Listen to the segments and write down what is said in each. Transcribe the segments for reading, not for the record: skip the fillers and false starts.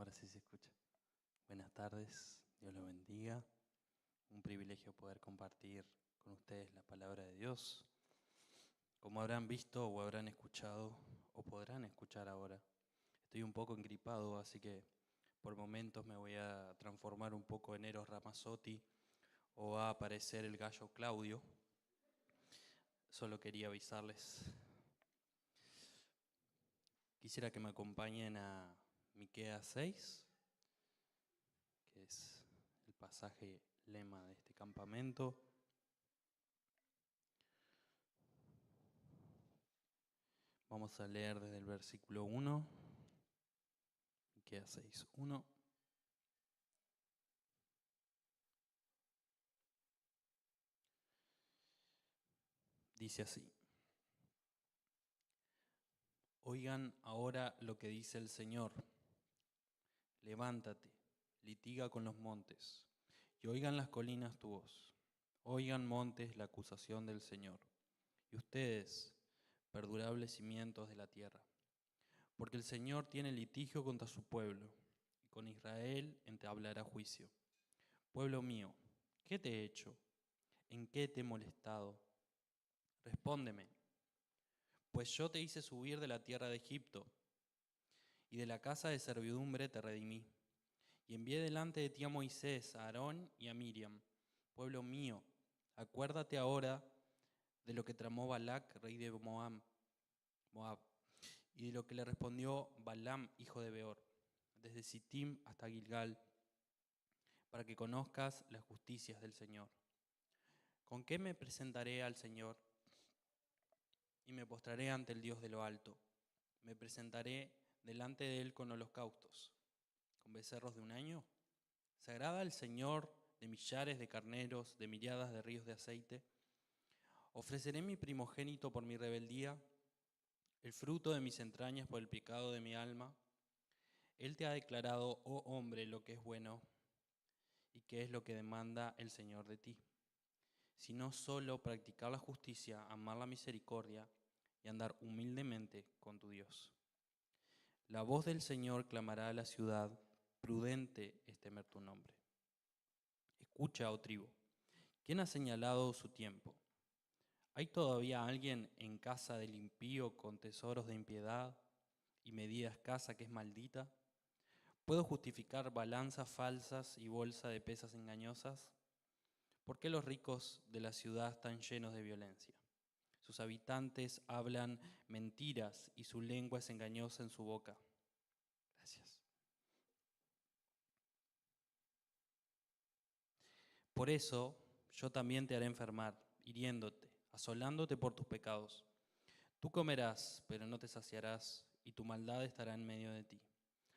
Ahora sí se escucha. Buenas tardes, Dios los bendiga. Un privilegio poder compartir con ustedes la palabra de Dios. Como habrán visto o habrán escuchado o podrán escuchar ahora, estoy un poco engripado, así que por momentos me voy a transformar un poco en Eros Ramazzotti o va a aparecer el gallo Claudio. Solo quería avisarles. Quisiera que me acompañen a Miqueas 6, que es el pasaje lema de este campamento. Vamos a leer desde el versículo 1, Miqueas 6:1. Dice así: Oigan ahora lo que dice el Señor. Levántate, litiga con los montes, y oigan las colinas tu voz. Oigan montes la acusación del Señor, y ustedes, perdurables cimientos de la tierra. Porque el Señor tiene litigio contra su pueblo, y con Israel entablará juicio. Pueblo mío, ¿qué te he hecho? ¿En qué te he molestado? Respóndeme, pues yo te hice subir de la tierra de Egipto, y de la casa de servidumbre te redimí. Y envié delante de ti a Moisés, a Aarón y a Miriam. Pueblo mío, acuérdate ahora de lo que tramó Balac, rey de Moab, y de lo que le respondió Balaam, hijo de Beor, desde Sittim hasta Gilgal, para que conozcas las justicias del Señor. ¿Con qué me presentaré al Señor? Y me postraré ante el Dios de lo alto. Me presentaré delante de él con holocaustos, con becerros de un año. ¿Se agrada al Señor de millares de carneros, de miriadas de ríos de aceite? ¿Ofreceré mi primogénito por mi rebeldía, el fruto de mis entrañas por el pecado de mi alma? Él te ha declarado, oh hombre, lo que es bueno y qué es lo que demanda el Señor de ti, sino solo practicar la justicia, amar la misericordia y andar humildemente con tu Dios. La voz del Señor clamará a la ciudad, prudente es temer tu nombre. Escucha, oh tribu, ¿quién ha señalado su tiempo? ¿Hay todavía alguien en casa del impío con tesoros de impiedad y medida escasa que es maldita? ¿Puedo justificar balanzas falsas y bolsa de pesas engañosas? ¿Por qué los ricos de la ciudad están llenos de violencia? Sus habitantes hablan mentiras y su lengua es engañosa en su boca. Gracias. Por eso yo también te haré enfermar, hiriéndote, asolándote por tus pecados. Tú comerás, pero no te saciarás, y tu maldad estará en medio de ti.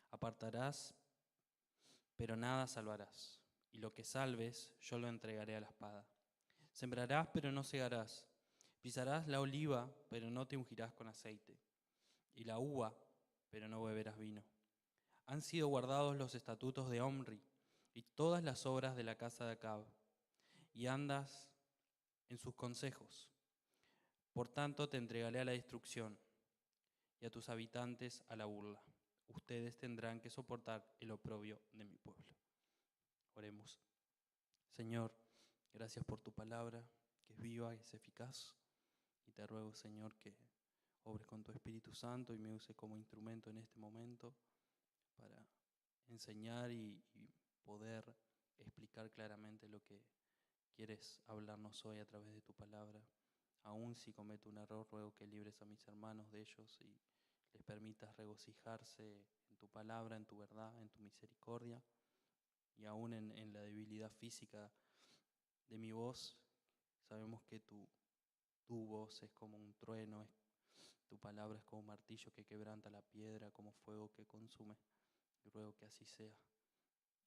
Apartarás, pero nada salvarás, y lo que salves yo lo entregaré a la espada. Sembrarás, pero no segarás. Pisarás la oliva, pero no te ungirás con aceite, y la uva, pero no beberás vino. Han sido guardados los estatutos de Omri y todas las obras de la casa de Acab, y andas en sus consejos. Por tanto te entregaré a la destrucción y a tus habitantes a la burla. Ustedes tendrán que soportar el oprobio de mi pueblo. Oremos. Señor, gracias por tu palabra, que es viva y es eficaz. Y te ruego, Señor, que obres con tu Espíritu Santo y me use como instrumento en este momento para enseñar y poder explicar claramente lo que quieres hablarnos hoy a través de tu palabra. Aún si cometo un error, ruego que libres a mis hermanos de ellos y les permitas regocijarse en tu palabra, en tu verdad, en tu misericordia. Y aún en la debilidad física de mi voz, sabemos que tu voz es como un trueno, tu palabra es como un martillo que quebranta la piedra, como fuego que consume. Y ruego que así sea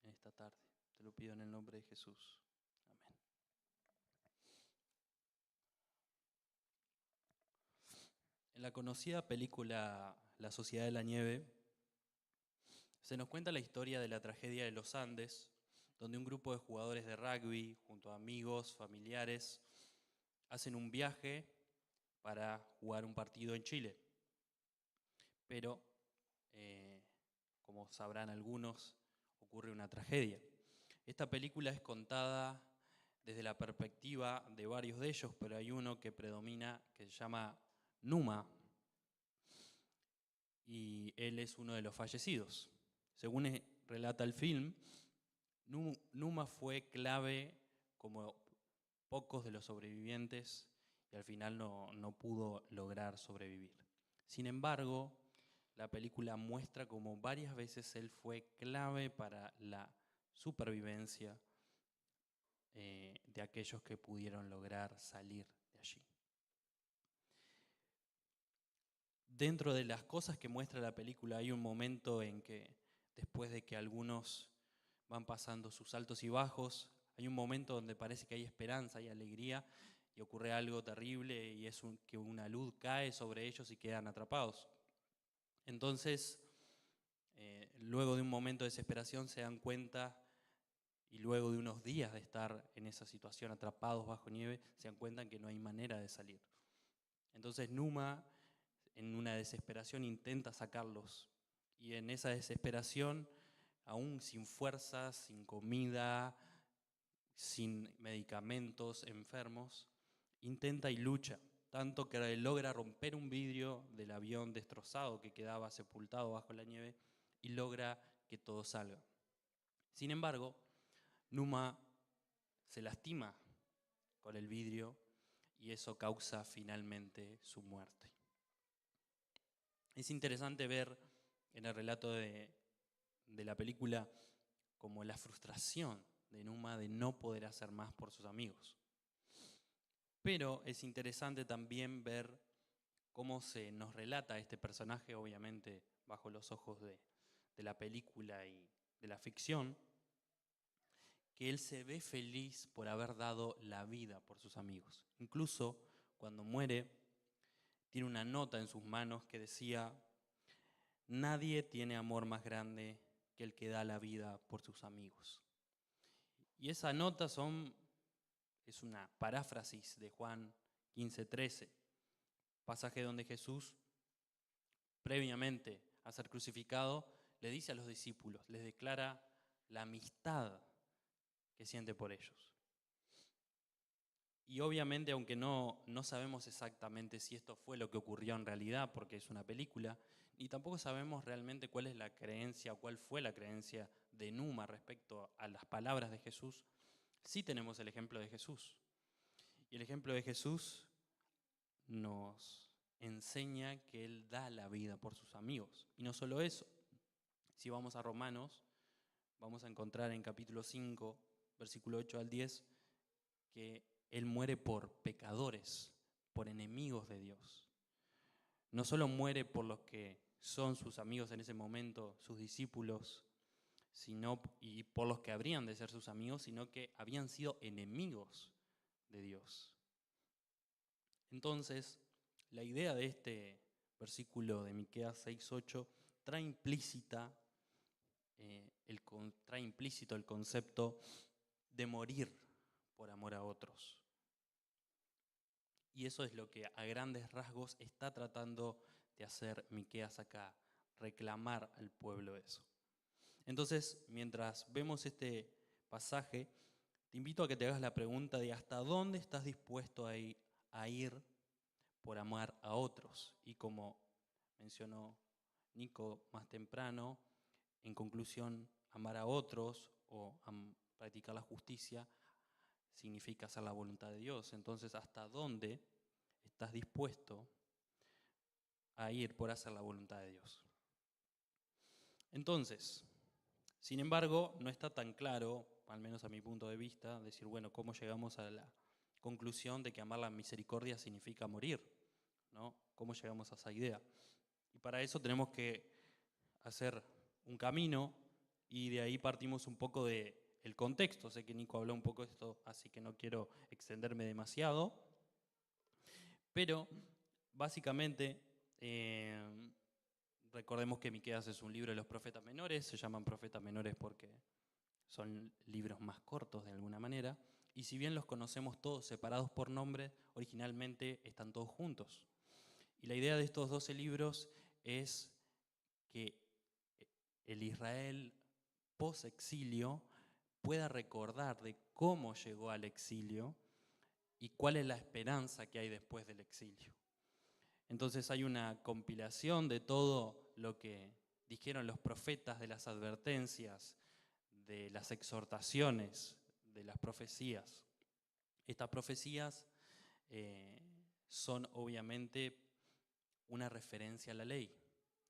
en esta tarde. Te lo pido en el nombre de Jesús. Amén. En la conocida película La Sociedad de la Nieve, se nos cuenta la historia de la tragedia de los Andes, donde un grupo de jugadores de rugby, junto a amigos, familiares, hacen un viaje para jugar un partido en Chile. Pero como sabrán algunos, ocurre una tragedia. Esta película es contada desde la perspectiva de varios de ellos, pero hay uno que predomina que se llama Numa, y él es uno de los fallecidos. Según relata el film, Numa fue clave como pocos de los sobrevivientes y al final no pudo lograr sobrevivir. Sin embargo, la película muestra como varias veces él fue clave para la supervivencia de aquellos que pudieron lograr salir de allí. Dentro de las cosas que muestra la película hay un momento en que, después de que algunos van pasando sus altos y bajos, hay un momento donde parece que hay esperanza y alegría y ocurre algo terrible y es que una luz cae sobre ellos y quedan atrapados. Entonces, luego de un momento de desesperación se dan cuenta, y luego de unos días de estar en esa situación atrapados bajo nieve, se dan cuenta que no hay manera de salir. Entonces Numa, en una desesperación, intenta sacarlos, y en esa desesperación, aún sin fuerzas, sin comida, sin medicamentos, enfermos, intenta y lucha, tanto que logra romper un vidrio del avión destrozado que quedaba sepultado bajo la nieve y logra que todo salga. Sin embargo, Numa se lastima con el vidrio y eso causa finalmente su muerte. Es interesante ver en el relato de la película como la frustración de Numa de no poder hacer más por sus amigos. Pero es interesante también ver cómo se nos relata este personaje, obviamente bajo los ojos de la película y de la ficción, que él se ve feliz por haber dado la vida por sus amigos. Incluso cuando muere, tiene una nota en sus manos que decía: nadie tiene amor más grande que el que da la vida por sus amigos. Y esa nota es una paráfrasis de Juan 15:13, pasaje donde Jesús, previamente a ser crucificado, le dice a los discípulos, les declara la amistad que siente por ellos. Y obviamente, aunque no sabemos exactamente si esto fue lo que ocurrió en realidad, porque es una película, y tampoco sabemos realmente cuál es la creencia o cuál fue la creencia de Numa respecto a las palabras de Jesús, sí tenemos el ejemplo de Jesús. Y el ejemplo de Jesús nos enseña que Él da la vida por sus amigos. Y no solo eso, si vamos a Romanos, vamos a encontrar en capítulo 5, versículo 8 al 10, que Él muere por pecadores, por enemigos de Dios. No solo muere por los que son sus amigos en ese momento, sus discípulos, y por los que habrían de ser sus amigos, sino que habían sido enemigos de Dios. Entonces, la idea de este versículo de Miqueas 6:8 trae implícito el concepto de morir por amor a otros. Y eso es lo que a grandes rasgos está tratando de hacer Miqueas acá, reclamar al pueblo eso. Entonces, mientras vemos este pasaje, te invito a que te hagas la pregunta de hasta dónde estás dispuesto a ir por amar a otros. Y como mencionó Nico más temprano, en conclusión, amar a otros o practicar la justicia significa hacer la voluntad de Dios. Entonces, ¿hasta dónde estás dispuesto a ir por hacer la voluntad de Dios? Entonces, sin embargo, no está tan claro, al menos a mi punto de vista, decir, bueno, ¿cómo llegamos a la conclusión de que amar la misericordia significa morir? ¿No? ¿Cómo llegamos a esa idea? Y para eso tenemos que hacer un camino, y de ahí partimos un poco del contexto. Sé que Nico habló un poco de esto, así que no quiero extenderme demasiado, pero básicamente recordemos que Miqueas es un libro de los profetas menores. Se llaman profetas menores porque son libros más cortos de alguna manera, y si bien los conocemos todos separados por nombre, originalmente están todos juntos. Y la idea de estos 12 libros es que el Israel post-exilio pueda recordar de cómo llegó al exilio y cuál es la esperanza que hay después del exilio. Entonces hay una compilación de todo lo que dijeron los profetas, de las advertencias, de las exhortaciones, de las profecías. Estas profecías son obviamente una referencia a la ley.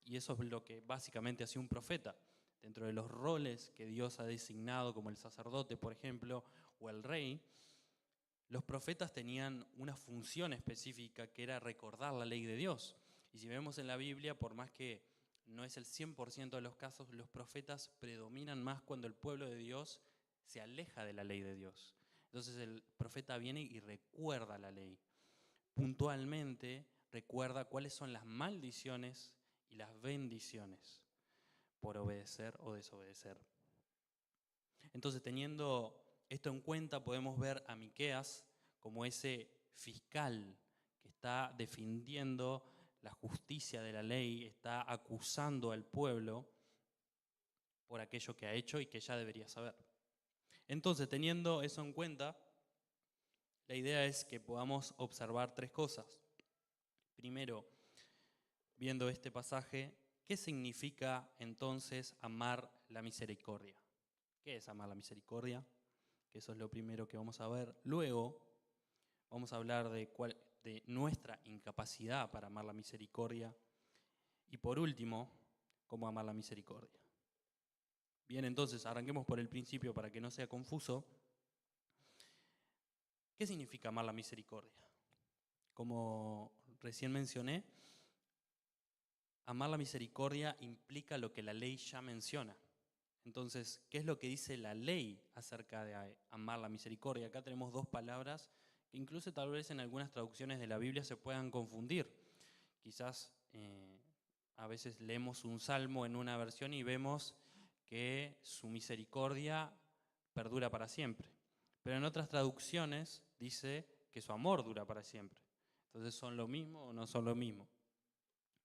Y eso es lo que básicamente hacía un profeta. Dentro de los roles que Dios ha designado, como el sacerdote, por ejemplo, o el rey, los profetas tenían una función específica que era recordar la ley de Dios. Y si vemos en la Biblia, por más que no es el 100% de los casos, los profetas predominan más cuando el pueblo de Dios se aleja de la ley de Dios. Entonces el profeta viene y recuerda la ley. Puntualmente recuerda cuáles son las maldiciones y las bendiciones por obedecer o desobedecer. Entonces, teniendo esto en cuenta, podemos ver a Miqueas como ese fiscal que está defendiendo la justicia de la ley, está acusando al pueblo por aquello que ha hecho y que ya debería saber. Entonces, teniendo eso en cuenta, la idea es que podamos observar tres cosas. Primero, viendo este pasaje, ¿qué significa entonces amar la misericordia? ¿Qué es amar la misericordia? Que eso es lo primero que vamos a ver. Luego vamos a hablar de nuestra incapacidad para amar la misericordia. Y por último, cómo amar la misericordia. Bien, entonces arranquemos por el principio para que no sea confuso. ¿Qué significa amar la misericordia? Como recién mencioné, amar la misericordia implica lo que la ley ya menciona. Entonces, ¿qué es lo que dice la ley acerca de amar la misericordia? Acá tenemos dos palabras que incluso tal vez en algunas traducciones de la Biblia se puedan confundir. Quizás a veces leemos un salmo en una versión y vemos que su misericordia perdura para siempre. Pero en otras traducciones dice que su amor dura para siempre. Entonces, ¿son lo mismo o no son lo mismo?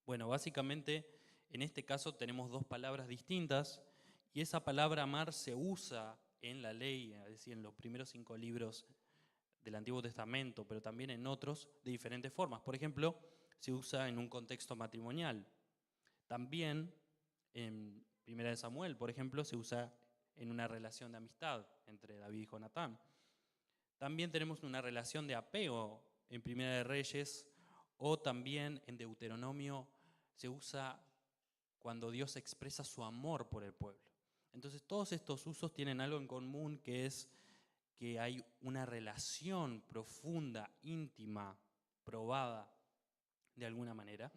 Bueno, básicamente en este caso tenemos dos palabras distintas y esa palabra amar se usa en la ley, es decir, en los primeros 5 libros del Antiguo Testamento, pero también en otros de diferentes formas. Por ejemplo, se usa en un contexto matrimonial. También en 1 Samuel, por ejemplo, se usa en una relación de amistad entre David y Jonatán. También tenemos una relación de apego en 1 Reyes, o también en Deuteronomio se usa cuando Dios expresa su amor por el pueblo. Entonces todos estos usos tienen algo en común, que es que hay una relación profunda, íntima, probada de alguna manera,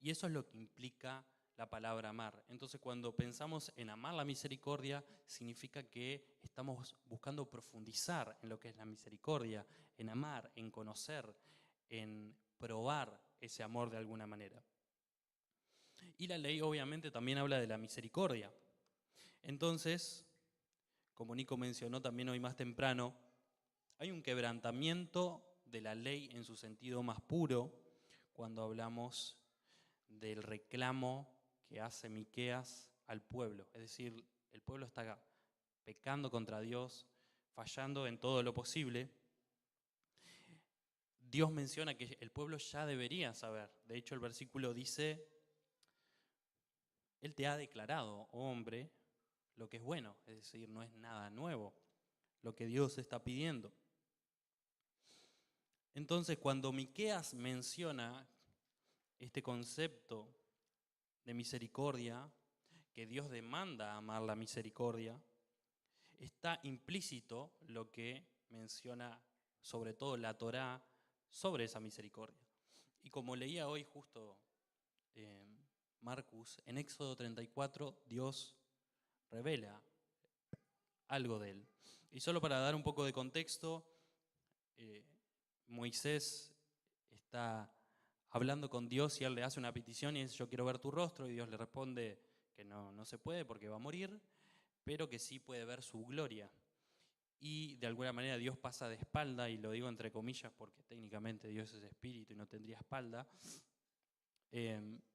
y eso es lo que implica la palabra amar. Entonces cuando pensamos en amar la misericordia, significa que estamos buscando profundizar en lo que es la misericordia, en amar, en conocer, en probar ese amor de alguna manera. Y la ley obviamente también habla de la misericordia. Entonces, como Nico mencionó también hoy más temprano, hay un quebrantamiento de la ley en su sentido más puro cuando hablamos del reclamo que hace Miqueas al pueblo. Es decir, el pueblo está pecando contra Dios, fallando en todo lo posible. Dios menciona que el pueblo ya debería saber. De hecho, el versículo dice: Él te ha declarado, oh hombre, lo que es bueno. Es decir, no es nada nuevo lo que Dios está pidiendo. Entonces, cuando Miqueas menciona este concepto de misericordia, que Dios demanda amar la misericordia, está implícito lo que menciona sobre todo la Torá sobre esa misericordia. Y como leía hoy justo Marcus, en Éxodo 34 Dios revela algo de él. Y solo para dar un poco de contexto, Moisés está hablando con Dios y él le hace una petición y dice: yo quiero ver tu rostro, y Dios le responde que no se puede porque va a morir, pero que sí puede ver su gloria. Y de alguna manera Dios pasa de espalda, y lo digo entre comillas porque técnicamente Dios es espíritu y no tendría espalda,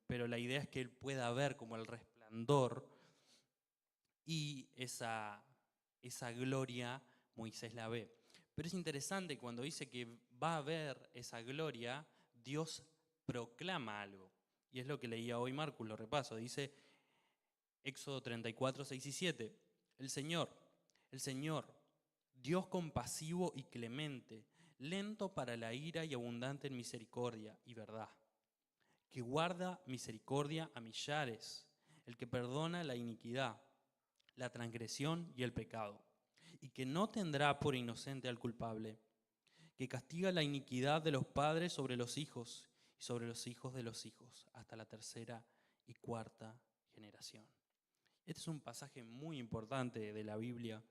pero la idea es que él pueda ver como el resplandor y esa gloria Moisés la ve. Pero es interesante cuando dice que va a haber esa gloria, Dios proclama algo. Y es lo que leía hoy Marcos, lo repaso. Dice Éxodo 34, 6 y 7. El Señor, Dios compasivo y clemente, lento para la ira y abundante en misericordia y verdad, que guarda misericordia a millares, el que perdona la iniquidad, la transgresión y el pecado, y que no tendrá por inocente al culpable, que castiga la iniquidad de los padres sobre los hijos y sobre los hijos de los hijos, hasta la tercera y cuarta generación. Este es un pasaje muy importante de la Biblia,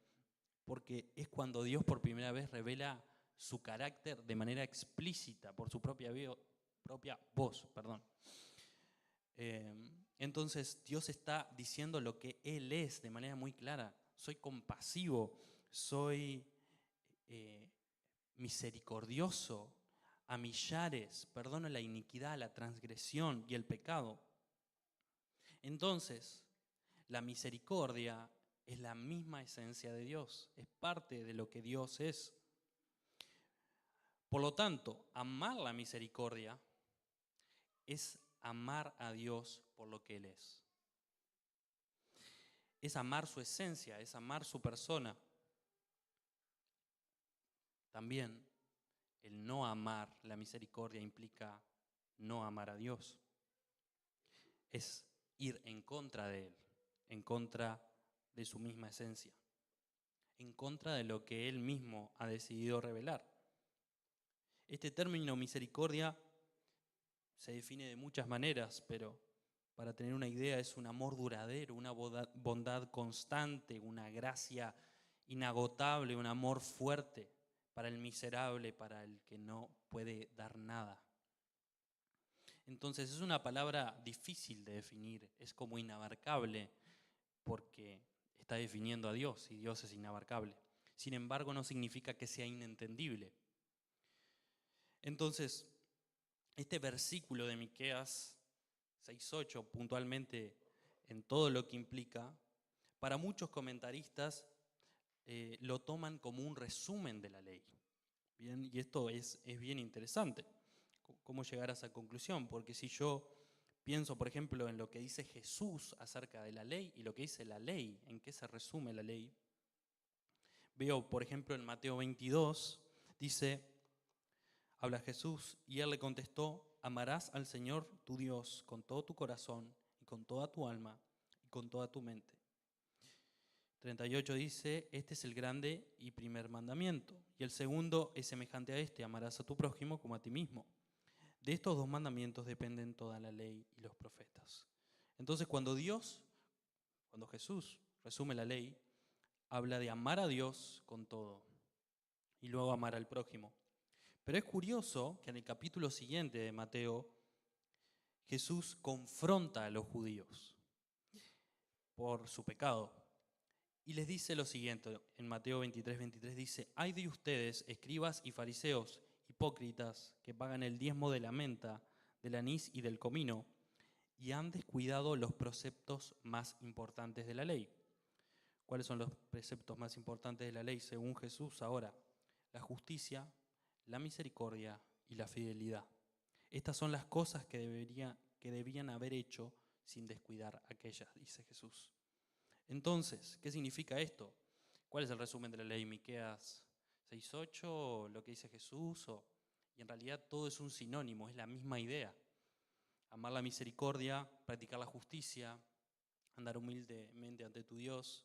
porque es cuando Dios por primera vez revela su carácter de manera explícita por su propia voz. Entonces Dios está diciendo lo que Él es de manera muy clara. Soy compasivo, soy misericordioso, a millares, perdono la iniquidad, la transgresión y el pecado. Entonces, la misericordia es la misma esencia de Dios, es parte de lo que Dios es. Por lo tanto, amar la misericordia es amar a Dios por lo que Él es. Es amar su esencia, es amar su persona. También el no amar la misericordia implica no amar a Dios. Es ir en contra de Él, en contra de su misma esencia, en contra de lo que Él mismo ha decidido revelar. Este término misericordia se define de muchas maneras, pero para tener una idea es un amor duradero, una bondad constante, una gracia inagotable, un amor fuerte para el miserable, para el que no puede dar nada. Entonces es una palabra difícil de definir, es como inabarcable, porque está definiendo a Dios y Dios es inabarcable. Sin embargo, no significa que sea inentendible. Entonces, este versículo de Miqueas 6:8, puntualmente en todo lo que implica, para muchos comentaristas lo toman como un resumen de la ley. Bien, y esto es bien interesante, cómo llegar a esa conclusión, porque si yo pienso, por ejemplo, en lo que dice Jesús acerca de la ley y lo que dice la ley, en qué se resume la ley, veo, por ejemplo, en Mateo 22, dice, habla Jesús y él le contestó, amarás al Señor tu Dios con todo tu corazón y con toda tu alma y con toda tu mente. 38 dice, este es el grande y primer mandamiento. Y el segundo es semejante a este, amarás a tu prójimo como a ti mismo. De estos dos mandamientos dependen toda la ley y los profetas. Entonces cuando Jesús resume la ley, habla de amar a Dios con todo y luego amar al prójimo. Pero es curioso que en el capítulo siguiente de Mateo, Jesús confronta a los judíos por su pecado. Y les dice lo siguiente, en Mateo 23 dice, ay de ustedes, escribas y fariseos, hipócritas, que pagan el diezmo de la menta, del anís y del comino, y han descuidado los preceptos más importantes de la ley. ¿Cuáles son los preceptos más importantes de la ley según Jesús ahora? La justicia, la misericordia y la fidelidad. Estas son las cosas que debían haber hecho sin descuidar aquellas, dice Jesús. Entonces, ¿qué significa esto? ¿Cuál es el resumen de la ley? Miqueas 6:8, lo que dice Jesús, y en realidad todo es un sinónimo, es la misma idea. Amar la misericordia, practicar la justicia, andar humildemente ante tu Dios,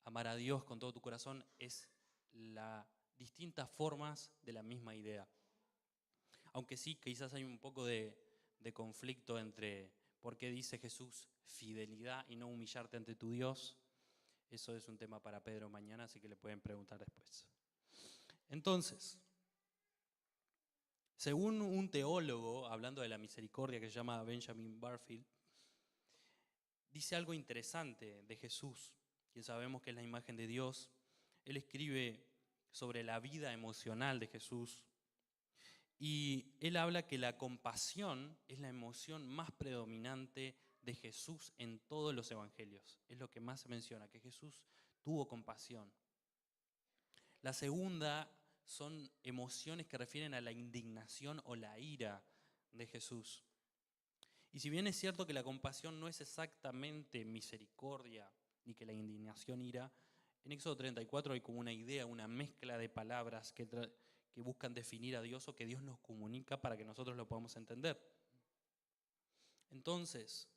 amar a Dios con todo tu corazón, es las distintas formas de la misma idea. Aunque sí, quizás hay un poco de conflicto entre por qué dice Jesús fidelidad y no humillarte ante tu Dios. Eso es un tema para Pedro mañana, así que le pueden preguntar después. Entonces, según un teólogo, hablando de la misericordia que se llama Benjamin Barfield, dice algo interesante de Jesús, quien sabemos que es la imagen de Dios. Él escribe sobre la vida emocional de Jesús y él habla que la compasión es la emoción más predominante de Jesús en todos los evangelios. Es lo que más se menciona, que Jesús tuvo compasión. La segunda son emociones que refieren a la indignación o la ira de Jesús. Y si bien es cierto que la compasión no es exactamente misericordia, ni que la indignación ira, en Éxodo 34 hay como una idea, una mezcla de palabras que buscan definir a Dios o que Dios nos comunica para que nosotros lo podamos entender. Entonces,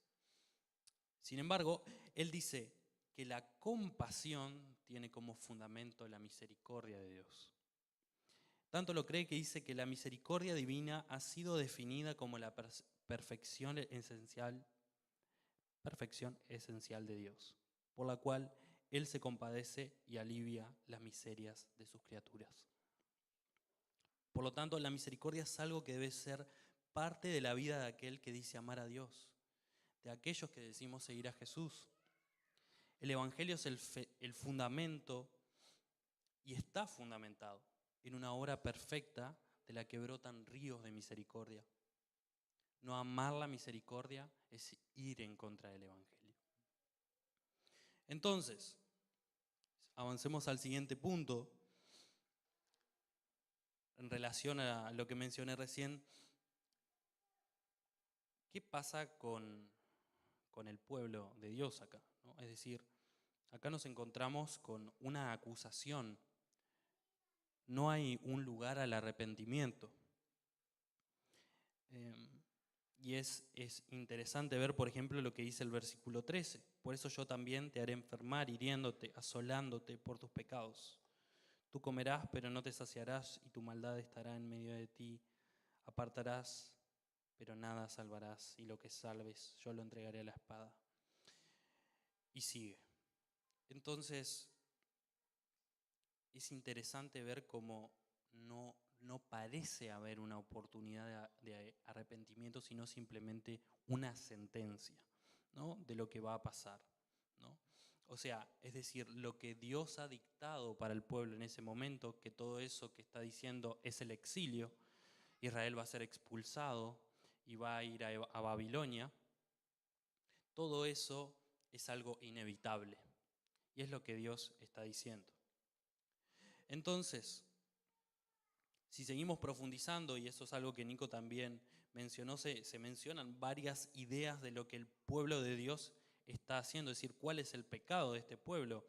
sin embargo, Él dice que la compasión tiene como fundamento la misericordia de Dios. Tanto lo cree que dice que la misericordia divina ha sido definida como la perfección esencial de Dios, por la cual Él se compadece y alivia las miserias de sus criaturas. Por lo tanto, la misericordia es algo que debe ser parte de la vida de aquel que dice amar a Dios, de aquellos que decimos seguir a Jesús. El Evangelio es el fundamento y está fundamentado en una obra perfecta de la que brotan ríos de misericordia. No amar la misericordia es ir en contra del Evangelio. Entonces, avancemos al siguiente punto en relación a lo que mencioné recién. ¿Qué pasa con el pueblo de Dios acá, ¿no? Es decir, acá nos encontramos con una acusación. No hay un lugar al arrepentimiento. Y es interesante ver, por ejemplo, lo que dice el versículo 13. Por eso yo también te haré enfermar, hiriéndote, asolándote por tus pecados. Tú comerás, pero no te saciarás, y tu maldad estará en medio de ti. Apartarás, pero nada salvarás, y lo que salves yo lo entregaré a la espada. Y sigue. Entonces, es interesante ver cómo no parece haber una oportunidad de arrepentimiento, sino simplemente una sentencia, ¿no?, de lo que va a pasar, ¿no? O sea, es decir, lo que Dios ha dictado para el pueblo en ese momento, que todo eso que está diciendo es el exilio, Israel va a ser expulsado y va a ir a Babilonia, todo eso es algo inevitable. Y es lo que Dios está diciendo. Entonces, si seguimos profundizando, y eso es algo que Nico también mencionó, se mencionan varias ideas de lo que el pueblo de Dios está haciendo, es decir, cuál es el pecado de este pueblo.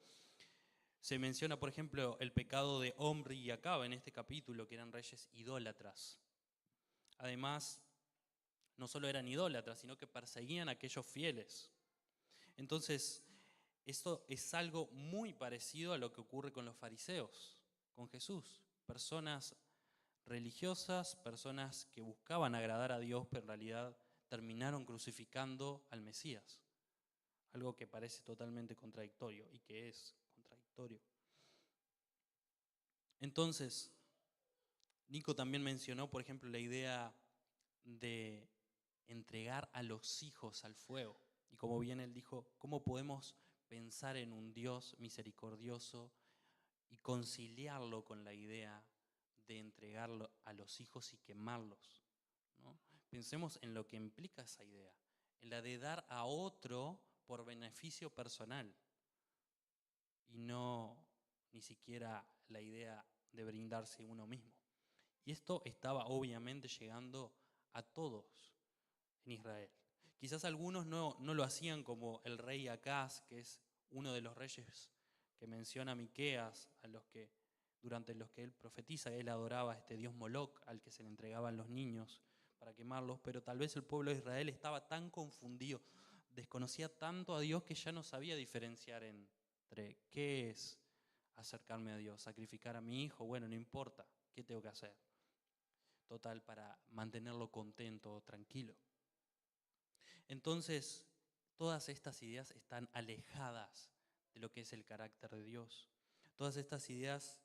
Se menciona, por ejemplo, el pecado de Omri y Acab en este capítulo, que eran reyes idólatras. Además, no solo eran idólatras, sino que perseguían a aquellos fieles. Entonces, esto es algo muy parecido a lo que ocurre con los fariseos, con Jesús. Personas religiosas, personas que buscaban agradar a Dios, pero en realidad terminaron crucificando al Mesías. Algo que parece totalmente contradictorio y que es contradictorio. Entonces, Nico también mencionó, por ejemplo, la idea de entregar a los hijos al fuego. Y como bien él dijo, ¿cómo podemos pensar en un Dios misericordioso y conciliarlo con la idea de entregarlo a los hijos y quemarlos, ¿no? Pensemos en lo que implica esa idea, en la de dar a otro por beneficio personal y no ni siquiera la idea de brindarse uno mismo. Y esto estaba obviamente llegando a todos en Israel. Quizás algunos no lo hacían como el rey Acaz, que es uno de los reyes que menciona Miqueas, durante los que él profetiza. Él adoraba a este dios Moloc, al que se le entregaban los niños para quemarlos, pero tal vez el pueblo de Israel estaba tan confundido, desconocía tanto a Dios que ya no sabía diferenciar entre qué es acercarme a Dios, sacrificar a mi hijo, bueno, no importa, ¿qué tengo que hacer? Total, para mantenerlo contento, tranquilo. Entonces, todas estas ideas están alejadas de lo que es el carácter de Dios. Todas estas ideas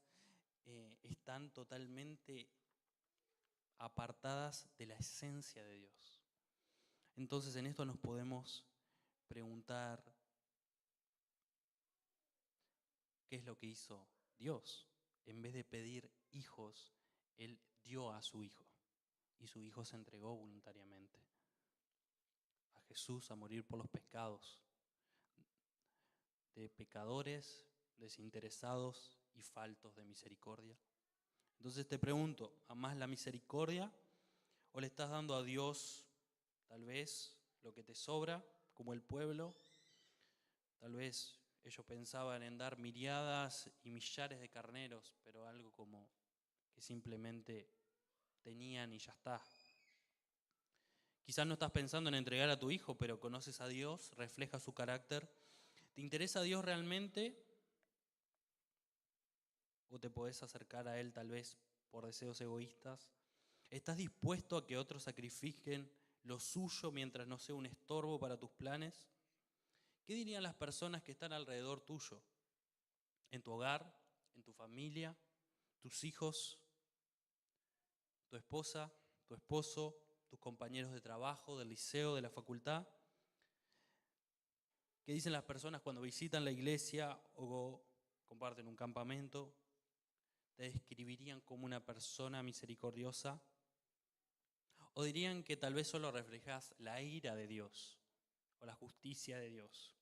están totalmente apartadas de la esencia de Dios. Entonces, en esto nos podemos preguntar, ¿qué es lo que hizo Dios? En vez de pedir hijos, Él dio a su Hijo, y su Hijo se entregó voluntariamente, a Jesús a morir por los pecados de pecadores, desinteresados y faltos de misericordia. Entonces te pregunto, ¿amás la misericordia o le estás dando a Dios tal vez lo que te sobra, como el pueblo? Tal vez ellos pensaban en dar miriadas y millares de carneros, pero algo como que simplemente tenían y ya está. Quizás no estás pensando en entregar a tu hijo, pero conoces a Dios, refleja su carácter. ¿Te interesa a Dios realmente? ¿O te podés acercar a Él tal vez por deseos egoístas? ¿Estás dispuesto a que otros sacrifiquen lo suyo mientras no sea un estorbo para tus planes? ¿Qué dirían las personas que están alrededor tuyo? ¿En tu hogar? ¿En tu familia? ¿Tus hijos? ¿Tu esposa? ¿Tu esposo? ¿Tus compañeros de trabajo, del liceo, de la facultad? ¿Qué dicen las personas cuando visitan la iglesia o comparten un campamento? ¿Te describirían como una persona misericordiosa? ¿O dirían que tal vez solo reflejas la ira de Dios o la justicia de Dios?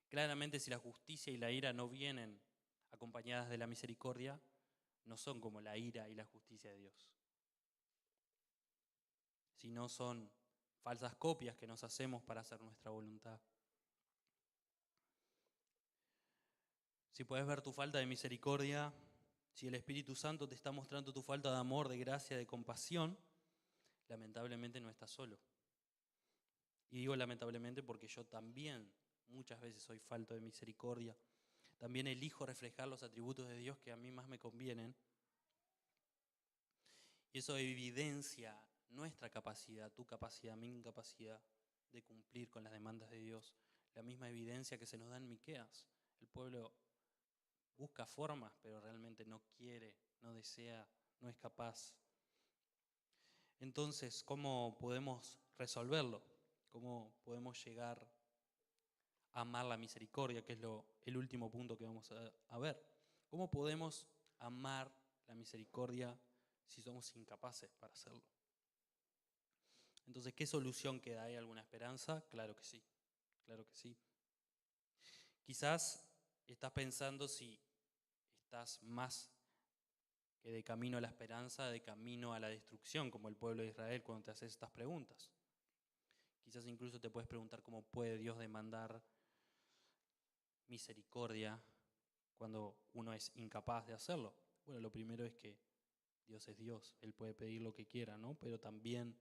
Claramente, si la justicia y la ira no vienen acompañadas de la misericordia, no son como la ira y la justicia de Dios, sino son falsas copias que nos hacemos para hacer nuestra voluntad. Si puedes ver tu falta de misericordia, si el Espíritu Santo te está mostrando tu falta de amor, de gracia, de compasión, lamentablemente no estás solo. Y digo lamentablemente porque yo también muchas veces soy falto de misericordia. También elijo reflejar los atributos de Dios que a mí más me convienen. Y eso evidencia nuestra capacidad, tu capacidad, mi incapacidad de cumplir con las demandas de Dios. La misma evidencia que se nos da en Miqueas. El pueblo busca formas, pero realmente no quiere, no desea, no es capaz. Entonces, ¿cómo podemos resolverlo? ¿Cómo podemos llegar a amar la misericordia, que es el último punto que vamos a ver? ¿Cómo podemos amar la misericordia si somos incapaces para hacerlo? Entonces, ¿qué solución queda? ¿Hay alguna esperanza? Claro que sí, claro que sí. Quizás estás pensando si estás más que de camino a la esperanza, de camino a la destrucción, como el pueblo de Israel cuando te haces estas preguntas. Quizás incluso te puedes preguntar cómo puede Dios demandar misericordia cuando uno es incapaz de hacerlo. Bueno, lo primero es que Dios es Dios, Él puede pedir lo que quiera, ¿no? Pero también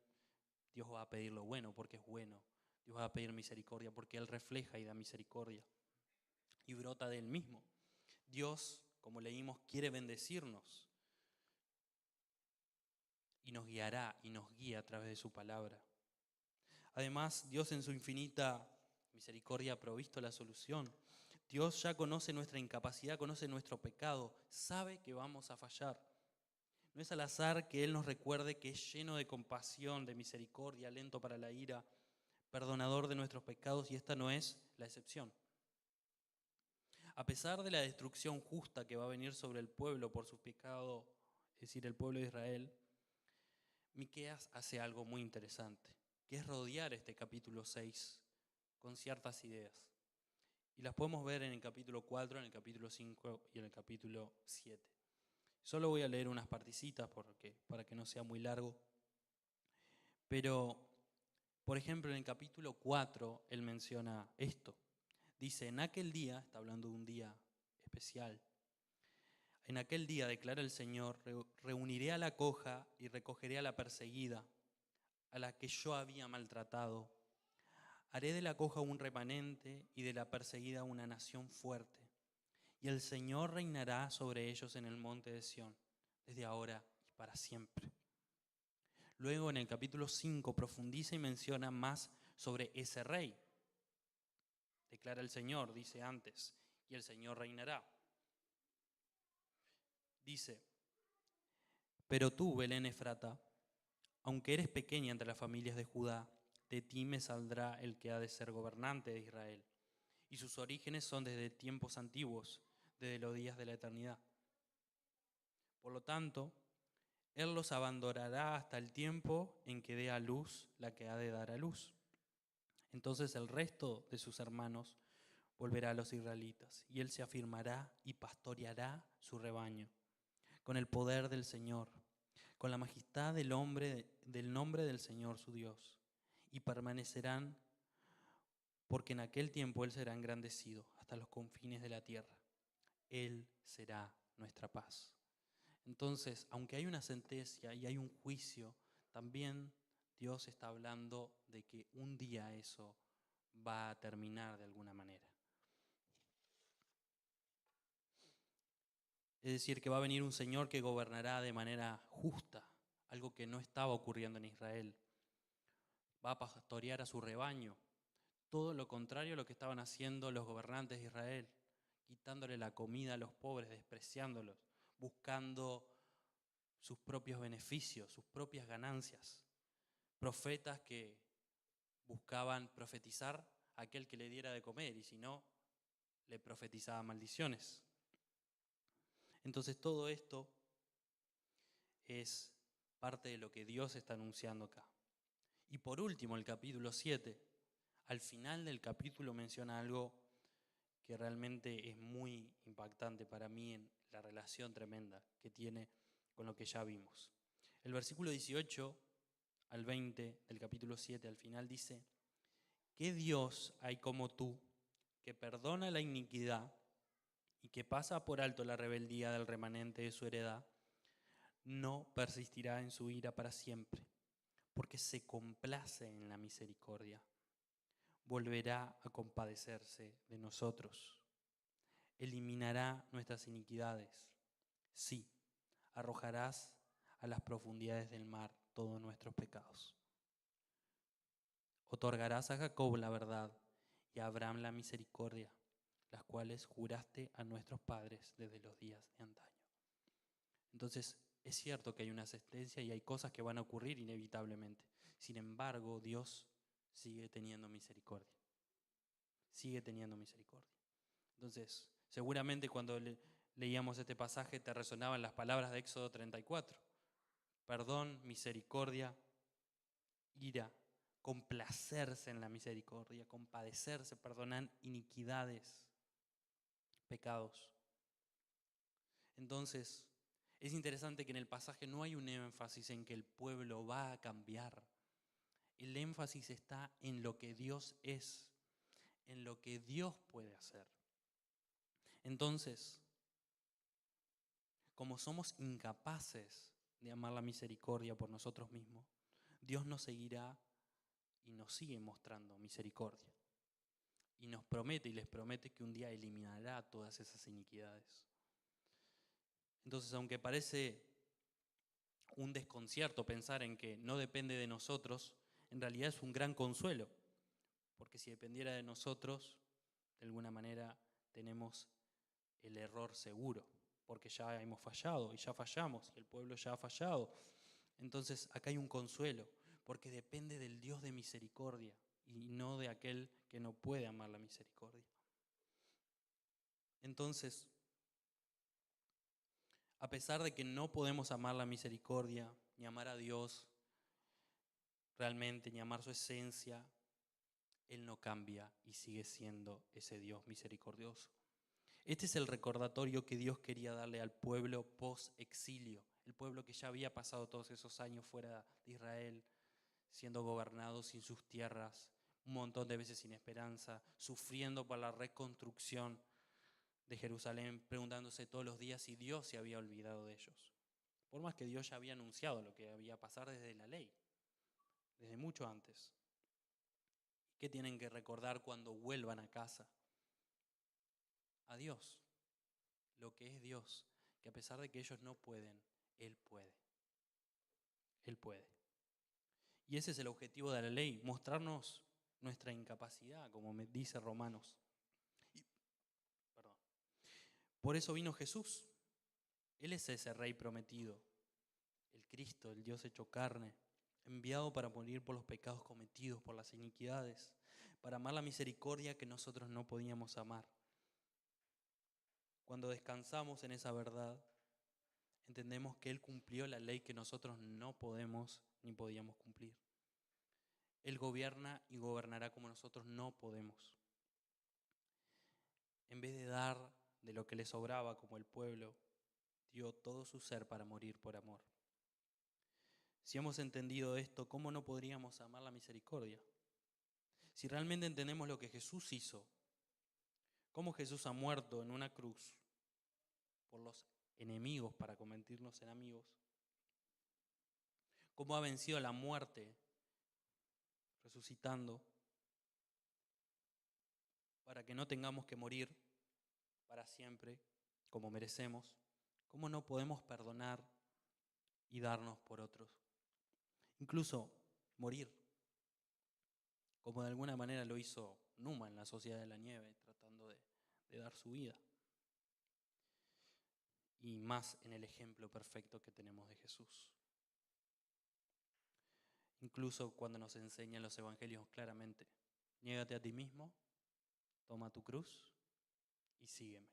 Dios va a pedir lo bueno porque es bueno. Dios va a pedir misericordia porque Él refleja y da misericordia. Y brota de Él mismo. Dios, como leímos, quiere bendecirnos. Y nos guiará y nos guía a través de su palabra. Además, Dios en su infinita misericordia ha provisto la solución. Dios ya conoce nuestra incapacidad, conoce nuestro pecado, sabe que vamos a fallar. No es al azar que Él nos recuerde que es lleno de compasión, de misericordia, lento para la ira, perdonador de nuestros pecados, y esta no es la excepción. A pesar de la destrucción justa que va a venir sobre el pueblo por su pecado, es decir, el pueblo de Israel, Miqueas hace algo muy interesante, que es rodear este capítulo 6 con ciertas ideas. Y las podemos ver en el capítulo 4, en el capítulo 5 y en el capítulo 7. Solo voy a leer unas partecitas para que no sea muy largo. Pero, por ejemplo, en el capítulo 4, él menciona esto. Dice, en aquel día, está hablando de un día especial, en aquel día, declara el Señor, reuniré a la coja y recogeré a la perseguida, a la que yo había maltratado. Haré de la coja un remanente y de la perseguida una nación fuerte. Y el Señor reinará sobre ellos en el monte de Sión, desde ahora y para siempre. Luego en el capítulo 5 profundiza y menciona más sobre ese rey. Declara el Señor, dice antes, y el Señor reinará. Dice, pero tú, Belén Efrata, aunque eres pequeña entre las familias de Judá, de ti me saldrá el que ha de ser gobernante de Israel. Y sus orígenes son desde tiempos antiguos, desde los días de la eternidad. Por lo tanto, Él los abandonará hasta el tiempo en que dé a luz la que ha de dar a luz. Entonces el resto de sus hermanos volverá a los israelitas, y él se afirmará y pastoreará su rebaño, con el poder del Señor, con la majestad del nombre del Señor su Dios, y permanecerán, porque en aquel tiempo él será engrandecido hasta los confines de la tierra. Él será nuestra paz. Entonces, aunque hay una sentencia y hay un juicio, también Dios está hablando de que un día eso va a terminar de alguna manera. Es decir, que va a venir un Señor que gobernará de manera justa, algo que no estaba ocurriendo en Israel. Va a pastorear a su rebaño, todo lo contrario a lo que estaban haciendo los gobernantes de Israel, quitándole la comida a los pobres, despreciándolos, buscando sus propios beneficios, sus propias ganancias. Profetas que buscaban profetizar a aquel que le diera de comer y si no, le profetizaba maldiciones. Entonces todo esto es parte de lo que Dios está anunciando acá. Y por último, el capítulo 7, al final del capítulo menciona algo que realmente es muy impactante para mí en la relación tremenda que tiene con lo que ya vimos. El versículo 18 al 20 del capítulo 7 al final dice: ¿qué Dios hay como tú, que perdona la iniquidad y que pasa por alto la rebeldía del remanente de su heredad? No persistirá en su ira para siempre, porque se complace en la misericordia. Volverá a compadecerse de nosotros. Eliminará nuestras iniquidades. Sí, arrojarás a las profundidades del mar todos nuestros pecados. Otorgarás a Jacob la verdad y a Abraham la misericordia, las cuales juraste a nuestros padres desde los días de antaño. Entonces, es cierto que hay una sentencia y hay cosas que van a ocurrir inevitablemente. Sin embargo, Dios sigue teniendo misericordia. Sigue teniendo misericordia. Entonces, seguramente cuando leíamos este pasaje te resonaban las palabras de Éxodo 34. Perdón, misericordia, ira, complacerse en la misericordia, compadecerse, perdonar iniquidades, pecados. Entonces, es interesante que en el pasaje no hay un énfasis en que el pueblo va a cambiar. El énfasis está en lo que Dios es, en lo que Dios puede hacer. Entonces, como somos incapaces de amar la misericordia por nosotros mismos, Dios nos seguirá y nos sigue mostrando misericordia. Y nos promete y les promete que un día eliminará todas esas iniquidades. Entonces, aunque parece un desconcierto pensar en que no depende de nosotros, en realidad es un gran consuelo, porque si dependiera de nosotros, de alguna manera tenemos el error seguro, porque ya hemos fallado y ya fallamos, y el pueblo ya ha fallado. Entonces acá hay un consuelo, porque depende del Dios de misericordia y no de aquel que no puede amar la misericordia. Entonces, a pesar de que no podemos amar la misericordia, ni amar a Dios realmente, ni amar su esencia, Él no cambia y sigue siendo ese Dios misericordioso. Este es el recordatorio que Dios quería darle al pueblo post-exilio, el pueblo que ya había pasado todos esos años fuera de Israel, siendo gobernado sin sus tierras, un montón de veces sin esperanza, sufriendo por la reconstrucción de Jerusalén, preguntándose todos los días si Dios se había olvidado de ellos. Por más que Dios ya había anunciado lo que había pasado desde la ley, desde mucho antes. ¿Qué tienen que recordar cuando vuelvan a casa? A Dios, lo que es Dios, que a pesar de que ellos no pueden, Él puede. Él puede. Y ese es el objetivo de la ley, mostrarnos nuestra incapacidad, como me dice Romanos. Por eso vino Jesús. Él es ese Rey prometido, el Cristo, el Dios hecho carne, enviado para morir por los pecados cometidos, por las iniquidades, para amar la misericordia que nosotros no podíamos amar. Cuando descansamos en esa verdad, entendemos que Él cumplió la ley que nosotros no podemos ni podíamos cumplir. Él gobierna y gobernará como nosotros no podemos. En vez de dar de lo que le sobraba como el pueblo, dio todo su ser para morir por amor. Si hemos entendido esto, ¿cómo no podríamos amar la misericordia? Si realmente entendemos lo que Jesús hizo, cómo Jesús ha muerto en una cruz por los enemigos para convertirnos en amigos, cómo ha vencido la muerte resucitando para que no tengamos que morir para siempre como merecemos, ¿cómo no podemos perdonar y darnos por otros? Incluso morir, como de alguna manera lo hizo Numa en la Sociedad de la Nieve, tratando de dar su vida. Y más en el ejemplo perfecto que tenemos de Jesús. Incluso cuando nos enseñan los evangelios claramente, niégate a ti mismo, toma tu cruz y sígueme.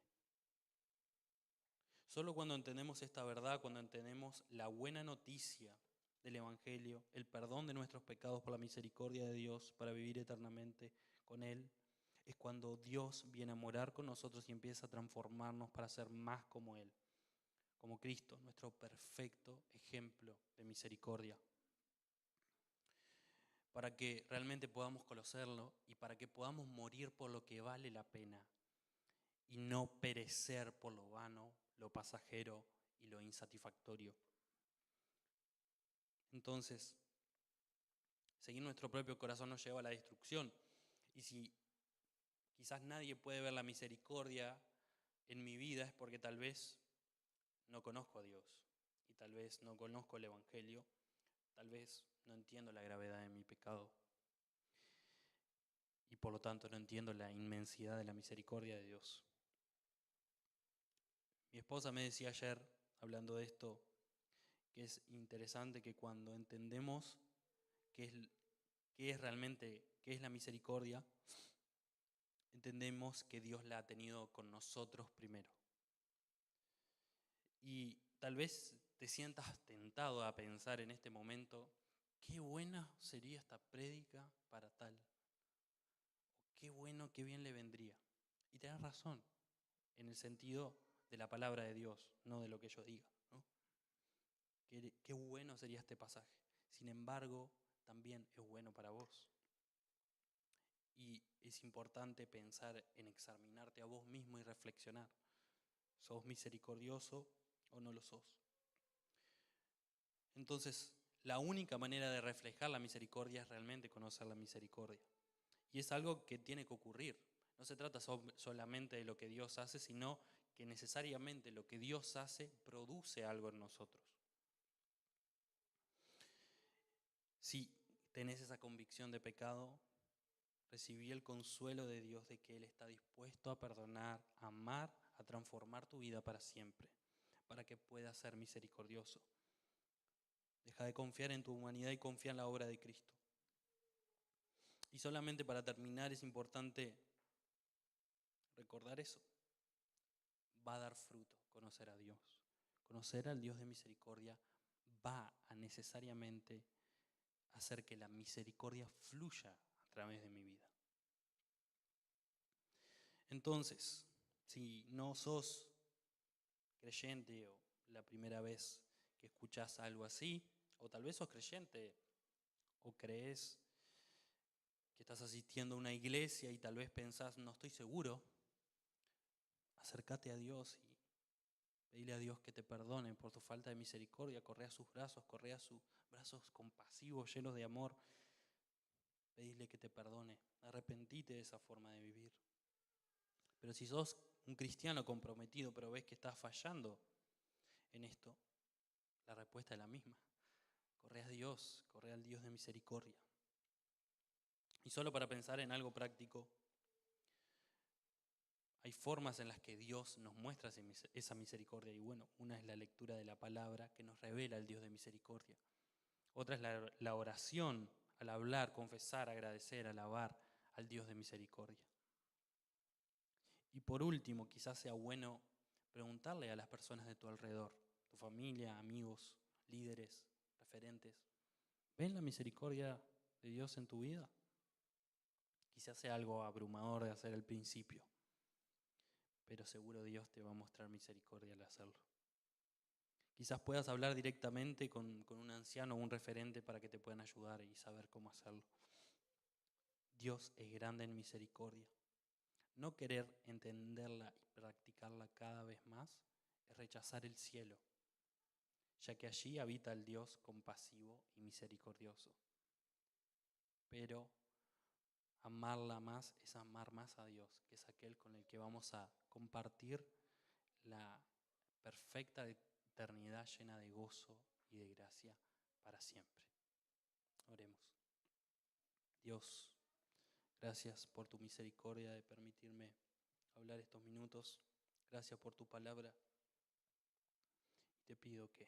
Solo cuando entendemos esta verdad, cuando entendemos la buena noticia del evangelio, el perdón de nuestros pecados por la misericordia de Dios para vivir eternamente con Él, es cuando Dios viene a morar con nosotros y empieza a transformarnos para ser más como Él, como Cristo, nuestro perfecto ejemplo de misericordia. Para que realmente podamos conocerlo y para que podamos morir por lo que vale la pena y no perecer por lo vano, lo pasajero y lo insatisfactorio. Entonces, seguir nuestro propio corazón nos lleva a la destrucción. Y si quizás nadie puede ver la misericordia en mi vida es porque tal vez no conozco a Dios y tal vez no conozco el Evangelio, tal vez no entiendo la gravedad de mi pecado y por lo tanto no entiendo la inmensidad de la misericordia de Dios. Mi esposa me decía ayer, hablando de esto, que es interesante que cuando entendemos qué es realmente, qué es la misericordia, entendemos que Dios la ha tenido con nosotros primero. Y tal vez te sientas tentado a pensar en este momento, qué buena sería esta prédica para tal. O qué bueno, qué bien le vendría. Y tenés razón, en el sentido de la palabra de Dios, no de lo que yo diga, ¿no? Qué bueno sería este pasaje. Sin embargo, también es bueno para vos. Y es importante pensar en examinarte a vos mismo y reflexionar. ¿Sos misericordioso o no lo sos? Entonces, la única manera de reflejar la misericordia es realmente conocer la misericordia. Y es algo que tiene que ocurrir. No se trata solamente de lo que Dios hace, sino que necesariamente lo que Dios hace produce algo en nosotros. Si tenés esa convicción de pecado, recibí el consuelo de Dios de que Él está dispuesto a perdonar, a amar, a transformar tu vida para siempre, para que puedas ser misericordioso. Deja de confiar en tu humanidad y confía en la obra de Cristo. Y solamente para terminar es importante recordar eso. Va a dar fruto conocer a Dios. Conocer al Dios de misericordia va a necesariamente hacer que la misericordia fluya a través de mi vida. Entonces, si no sos creyente o la primera vez que escuchás algo así, o tal vez sos creyente o crees que estás asistiendo a una iglesia y tal vez pensás, no estoy seguro, acércate a Dios y pedile a Dios que te perdone por tu falta de misericordia, corre a sus brazos compasivos, llenos de amor, pedile que te perdone, arrepentite de esa forma de vivir. Pero si sos un cristiano comprometido, pero ves que estás fallando en esto, la respuesta es la misma. Corre a Dios, corre al Dios de misericordia. Y solo para pensar en algo práctico, hay formas en las que Dios nos muestra esa misericordia. Y bueno, una es la lectura de la palabra que nos revela al Dios de misericordia. Otra es la oración, al hablar, confesar, agradecer, alabar al Dios de misericordia. Y por último, quizás sea bueno preguntarle a las personas de tu alrededor, tu familia, amigos, líderes, referentes. ¿Ven la misericordia de Dios en tu vida? Quizás sea algo abrumador de hacer al principio, pero seguro Dios te va a mostrar misericordia al hacerlo. Quizás puedas hablar directamente con un anciano o un referente para que te puedan ayudar y saber cómo hacerlo. Dios es grande en misericordia. No querer entenderla y practicarla cada vez más es rechazar el cielo, ya que allí habita el Dios compasivo y misericordioso. Pero amarla más es amar más a Dios, que es aquel con el que vamos a compartir la perfecta eternidad llena de gozo y de gracia para siempre. Oremos. Dios, gracias por tu misericordia de permitirme hablar estos minutos. Gracias por tu palabra. Y te pido que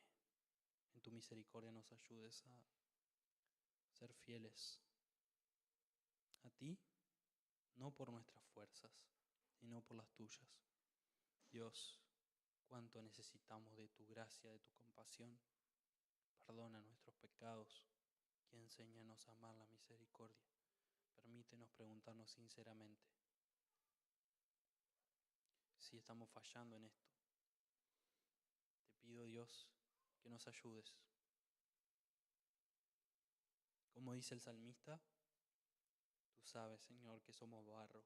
en tu misericordia nos ayudes a ser fieles a ti, no por nuestras fuerzas, sino por las tuyas. Dios, cuánto necesitamos de tu gracia, de tu compasión. Perdona nuestros pecados y enséñanos a amar la misericordia. Permítenos preguntarnos sinceramente si estamos fallando en esto. Te pido, Dios, que nos ayudes. Como dice el salmista, tú sabes, Señor, que somos barro,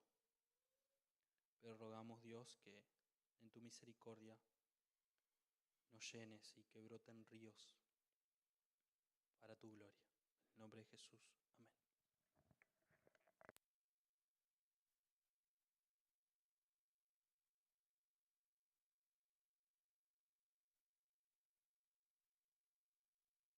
pero rogamos, Dios, que en tu misericordia nos llenes y que broten ríos para tu gloria. En el nombre de Jesús. Amén.